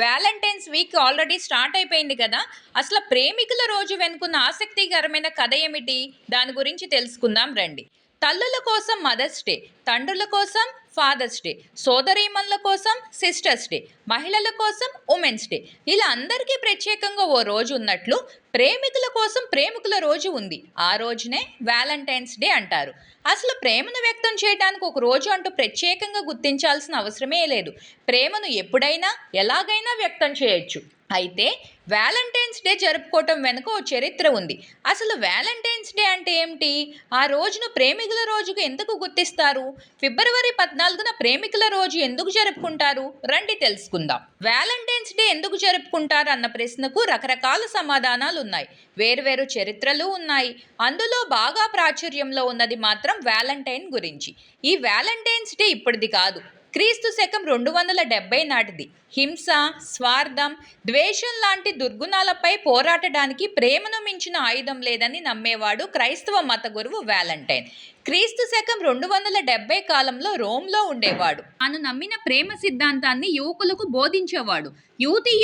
Valentine's week already start అయిపోయింది కదా. అసలు ప్రేమికుల రోజు వెనుకున్న ఆసక్తికరమైన కథ ఏమిటి, దాని గురించి తెలుసుకుందాం రండి. తల్లుల కోసం మదర్స్ డే, తండ్రుల కోసం ఫాదర్స్ డే, సోదరీమణుల కోసం సిస్టర్స్ డే, మహిళల కోసం ఉమెన్స్ డే, ఇలా అందరికీ ప్రత్యేకంగా ఓ రోజు ఉన్నట్లు ప్రేమికుల కోసం ప్రేమికుల రోజు ఉంది. ఆ రోజునే వ్యాలంటైన్స్ డే అంటారు. అసలు ప్రేమను వ్యక్తం చేయడానికి ఒక రోజు అంటూ ప్రత్యేకంగా గుర్తించాల్సిన అవసరమే లేదు. ప్రేమను ఎప్పుడైనా ఎలాగైనా వ్యక్తం చేయొచ్చు. అయితే వ్యాలంటైన్స్ డే జరుపుకోవటం వెనుక ఓ చరిత్ర ఉంది. అసలు వ్యాలంటైన్స్ డే అంటే ఏమిటి, ఆ రోజును ప్రేమికుల రోజుగా ఎందుకు గుర్తిస్తారు, ఫిబ్రవరి 14న ప్రేమికుల రోజు ఎందుకు జరుపుకుంటారు, రండి తెలుసుకుందాం. వ్యాలంటైన్స్ డే ఎందుకు జరుపుకుంటారు అన్న ప్రశ్నకు రకరకాల సమాధానాలు ఉన్నాయి. వేరువేరు చరిత్రలు ఉన్నాయి. అందులో బాగా ప్రాచుర్యంలో ఉన్నది మాత్రం వ్యాలంటైన్ గురించి. ఈ వ్యాలంటైన్స్ డే ఇప్పటిది కాదు, క్రీస్తు శకం 270 నాటిది. హింస, స్వార్థం, ద్వేషం లాంటి దుర్గుణాలపై పోరాటడానికి ప్రేమను మించిన ఆయుధం లేదని నమ్మేవాడు క్రైస్తవ మత గురువు వ్యాలంటైన్. క్రీస్తు శకం 270 కాలంలో రోమ్లో ఉండేవాడు. తాను నమ్మిన ప్రేమ సిద్ధాంతాన్ని యువకులకు బోధించేవాడు.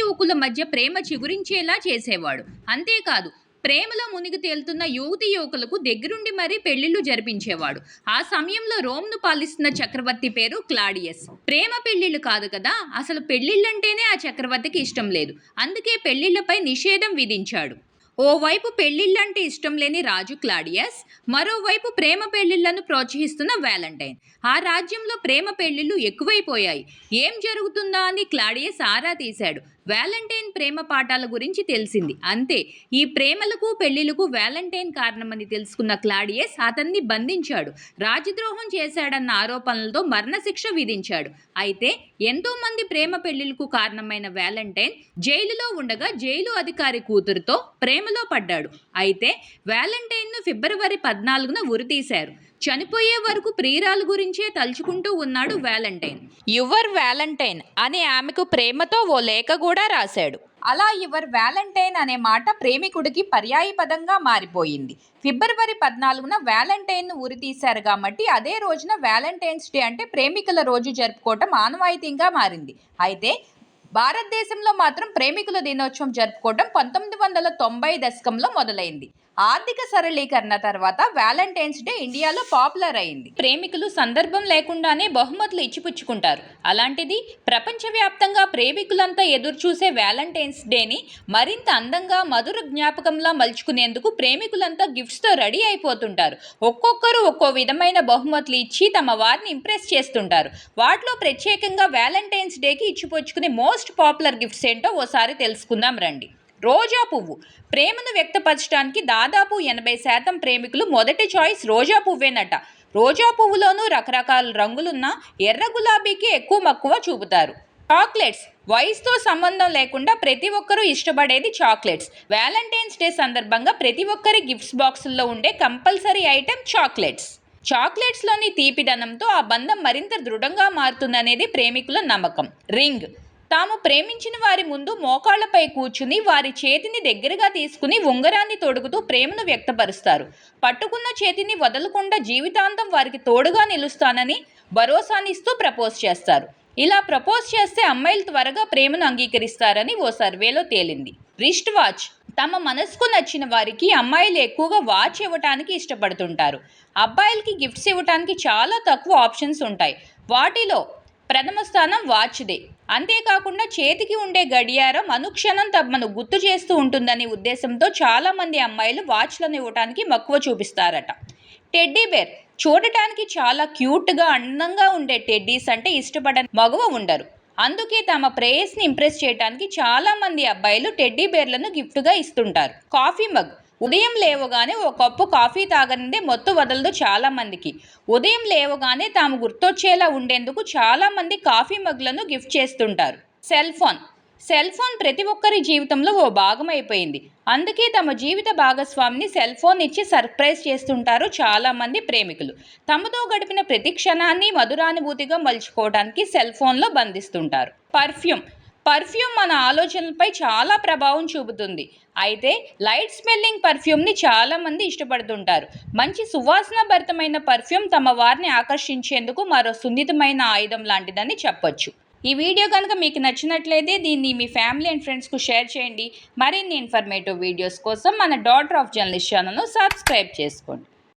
యువకుల మధ్య ప్రేమ చిగురించేలా చేసేవాడు. అంతేకాదు, ప్రేమలో మునిగి తేలుతున్న యువకులకు దగ్గరుండి మరీ పెళ్లిళ్లు జరిపించేవాడు. ఆ సమయంలో రోమ్ను పాలిస్తున్న చక్రవర్తి పేరు క్లాడియస్. ప్రేమ పెళ్లిళ్లు కాదు కదా, అసలు పెళ్లిళ్ళంటేనే ఆ చక్రవర్తికి ఇష్టం లేదు. అందుకే పెళ్లిళ్లపై నిషేధం విధించాడు. ఓవైపు పెళ్లిళ్ళంటే ఇష్టం లేని రాజు క్లాడియస్, మరోవైపు ప్రేమ పెళ్లిళ్లను ప్రోత్సహిస్తున్న వ్యాలంటైన్. ఆ రాజ్యంలో ప్రేమ పెళ్లిళ్లు ఎక్కువైపోయాయి. ఏం జరుగుతుందా అని క్లాడియస్ ఆరా తీశాడు. వ్యాలంటైన్ ప్రేమ పాఠాల గురించి తెలిసింది. అంతే, ఈ ప్రేమలకు పెళ్లిళ్లకు వ్యాలంటైన్ కారణమని తెలుసుకున్న క్లాడియస్ అతన్ని బంధించాడు. రాజద్రోహం చేశాడన్న ఆరోపణలతో మరణశిక్ష విధించాడు. అయితే ఎంతో మంది ప్రేమ పెళ్లిళ్లకు కారణమైన వ్యాలంటైన్ జైలులో ఉండగా జైలు అధికారి కూతురుతో ప్రేమలో పడ్డాడు. అయితే వ్యాలంటైన్ను ఫిబ్రవరి 14న ఉరితీశారు. చనిపోయే వరకు ప్రియురాల గురించే తలుచుకుంటూ ఉన్నాడు వ్యాలంటైన్. యువర్ వ్యాలంటైన్ అనే ఆమెకు ప్రేమతో ఓ లేఖ కూడా రాశాడు. అలా యువర్ వ్యాలంటైన్ అనే మాట ప్రేమికుడికి పర్యాయపదంగా మారిపోయింది. ఫిబ్రవరి 14న వ్యాలంటైన్ను ఉరితీశారు కాబట్టి అదే రోజున వ్యాలంటైన్స్ డే అంటే ప్రేమికుల రోజు జరుపుకోవటం ఆనవాయితీగా మారింది. అయితే భారతదేశంలో మాత్రం ప్రేమికుల దినోత్సవం జరుపుకోవడం 1990 దశకంలో మొదలైంది. ఆర్థిక సరళీకరణ తర్వాత వ్యాలంటైన్స్ డే ఇండియాలో పాపులర్ అయింది. ప్రేమికులు సందర్భం లేకుండానే బహుమతులు ఇచ్చిపుచ్చుకుంటారు. అలాంటిది ప్రపంచవ్యాప్తంగా ప్రేమికులంతా ఎదురుచూసే వ్యాలంటైన్స్ డేని మరింత అందంగా మధుర జ్ఞాపకంలా మలుచుకునేందుకు ప్రేమికులంతా గిఫ్ట్స్తో రెడీ అయిపోతుంటారు. ఒక్కొక్కరు ఒక్కో విధమైన బహుమతులు ఇచ్చి తమ వారిని ఇంప్రెస్ చేస్తుంటారు. వాటిలో ప్రత్యేకంగా వ్యాలంటైన్స్ డేకి ఇచ్చిపుచ్చుకునే మోస్ట్ పాపులర్ గిఫ్ట్స్ ఏంటో ఓసారి తెలుసుకుందాం రండి. రోజా పువ్వు. ప్రేమను వ్యక్తపరచడానికి దాదాపు 80% ప్రేమికులు మొదటి చాయిస్ రోజా పువ్వేనట. రోజా పువ్వులోనూ రకరకాల రంగులున్న ఎర్ర గులాబీకి ఎక్కువ మక్కువ చూపుతారు. చాక్లెట్స్. వయసుతో సంబంధం లేకుండా ప్రతి ఒక్కరూ ఇష్టపడేది చాక్లెట్స్. వ్యాలంటైన్స్ డే సందర్భంగా ప్రతి ఒక్కరి గిఫ్ట్స్ బాక్సుల్లో ఉండే కంపల్సరీ ఐటెం చాక్లెట్స్. చాక్లెట్స్లోని తీపిదనంతో ఆ బంధం మరింత దృఢంగా మారుతుందనేది ప్రేమికుల నమ్మకం. రింగ్. తాము ప్రేమించిన వారి ముందు మోకాళ్లపై కూర్చుని వారి చేతిని దగ్గరగా తీసుకుని ఉంగరాన్ని తొడుగుతూ ప్రేమను వ్యక్తపరుస్తారు. పట్టుకున్న చేతిని వదలకుండా జీవితాంతం వారికి తోడుగా నిలుస్తానని భరోసానిస్తూ ప్రపోజ్ చేస్తారు. ఇలా ప్రపోజ్ చేస్తే అమ్మాయిలు త్వరగా ప్రేమను అంగీకరిస్తారని ఓ సర్వేలో తేలింది. Wrist watch. తమ మనసుకు నచ్చిన వారికి అమ్మాయిలు ఎక్కువగా వాచ్ ఇవ్వటానికి ఇష్టపడుతుంటారు. అబ్బాయిలకి గిఫ్ట్స్ ఇవ్వటానికి చాలా తక్కువ ఆప్షన్స్ ఉంటాయి. వాటిలో ప్రథమ స్థానం వాచ్దే. అంతేకాకుండా చేతికి ఉండే గడియారం అనుక్షణం తమను గుర్తు చేస్తూ ఉంటుందనే ఉద్దేశంతో చాలామంది అమ్మాయిలు వాచ్లను ఇవ్వడానికి మక్కువ చూపిస్తారట. Teddy bear. చూడటానికి చాలా క్యూట్గా అందంగా ఉండే టెడ్డీస్ అంటే ఇష్టపడని మగవ ఉండరు. అందుకే తమ ప్రేయస్ని ఇంప్రెస్ చేయడానికి చాలామంది అబ్బాయిలు టెడ్డీ బేర్లను గిఫ్ట్గా ఇస్తుంటారు. Coffee mug. ఉదయం లేవగానే ఓ కప్పు కాఫీ తాగనిదే మొత్తం వదలదు చాలామందికి. ఉదయం లేవగానే తాము గుర్తొచ్చేలా ఉండేందుకు చాలామంది కాఫీ మగ్లను గిఫ్ట్ చేస్తుంటారు. సెల్ ఫోన్ ప్రతి ఒక్కరి జీవితంలో ఓ భాగం అయిపోయింది. అందుకే తమ జీవిత భాగస్వామిని సెల్ ఫోన్ ఇచ్చి సర్ప్రైజ్ చేస్తుంటారు చాలామంది ప్రేమికులు. తమతో గడిపిన ప్రతి క్షణాన్ని మధురానుభూతిగా మలుచుకోవడానికి సెల్ ఫోన్లో బంధిస్తుంటారు. పర్ఫ్యూమ్ మన ఆలోచనలపై చాలా ప్రభావం చూపుతుంది. అయితే లైట్ స్మెల్లింగ్ పర్ఫ్యూమ్ని చాలామంది ఇష్టపడుతుంటారు. మంచి సువాసన భరితమైన పర్ఫ్యూమ్ తమ వారిని ఆకర్షించేందుకు మరో సున్నితమైన ఆయుధం లాంటిదని చెప్పొచ్చు. ఈ వీడియో కనుక మీకు నచ్చినట్లయితే దీన్ని మీ ఫ్యామిలీ అండ్ ఫ్రెండ్స్కు షేర్ చేయండి. మరిన్ని ఇన్ఫర్మేటివ్ వీడియోస్ కోసం మన డాటర్ ఆఫ్ జర్నలిస్ట్ ఛానల్ను సబ్స్క్రైబ్ చేసుకోండి.